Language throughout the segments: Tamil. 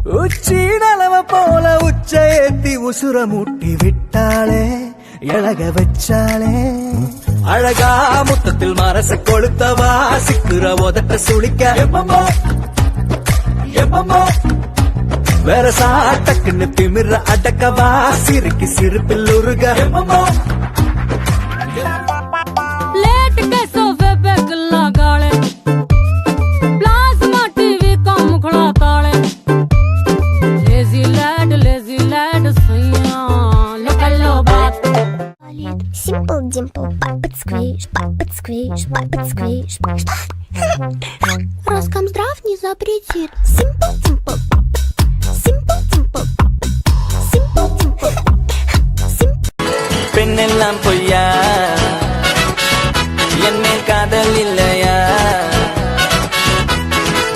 உச்சீனலவ போல உச்ச ஏத்தி உசுர முட்டி விட்டாளே இழக வச்சாளே அழகா முத்தத்தில் மரச கொளுத்தவா சிக்குற உதட்ட சுளிக்க எப்பமோ எப்பமோ வேற சாட்டக்குன்னு திமிர அடக்கவா சிரிக்கு சிரிப்பில் உருக எப்பமோ Simple dimple, pop squish, pop squish. Роскомздрав не запретит. Simple dimple, simple dimple, simple dimple, simple. பெண்ணெல்லாம் பொய்யா என்னை காதல் இல்லையா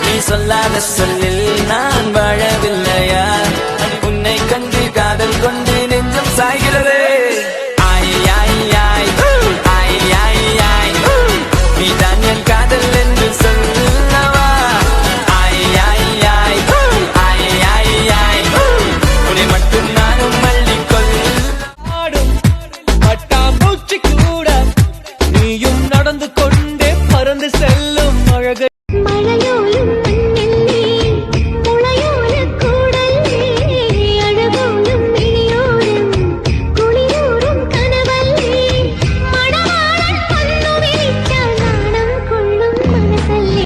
நீ சொல்லாத சொல்லில் நான் வாழவில்லையா உன்னை கண்டு காதல் கொண்டு நெஞ்சம் சாய்கிறது நடந்து கொண்டே பறந்து செல்லும் அழகை மழையோலும் மண்ணில்லே முளையோல கூடல்லே அழகோலும் இனியோரும் குளிரோரும் கனவல்லே மணவாளன் பொண்ணு விரிச்சால் நாணம் கொள்ளும் மனசல்லே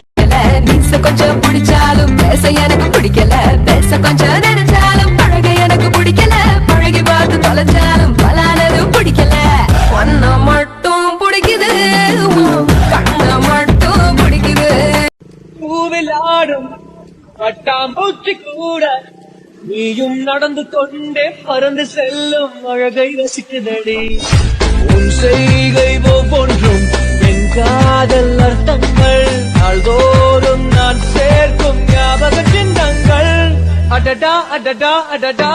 நீச கொஞ்சம் பிடிச்சாலும் பேச எனக்கு பிடிக்கல பேச கொஞ்சம் நினைச்சாலும் பழக எனக்கு பிடிக்கல பழகி பார்த்து தொலைச்சாலும் பலானதும் பிடிக்கல ஒன்ன மட்டும் பிடிக்குது கண்ண மட்டும் பிடிக்குது பூவில் ஆடும் பட்டாம்பூச்சி கூட நீயும் நடந்து கொண்டே பறந்து செல்லும் அழகை ரசிக்குதடி உன் செய்கை ஒவ்வொன்றும் என் காதல் அர்த்தங்கள் நாள்தோறும் நான் சேர்க்கும் ஞாபக சின்னங்கள் அடடா அடடா அடடா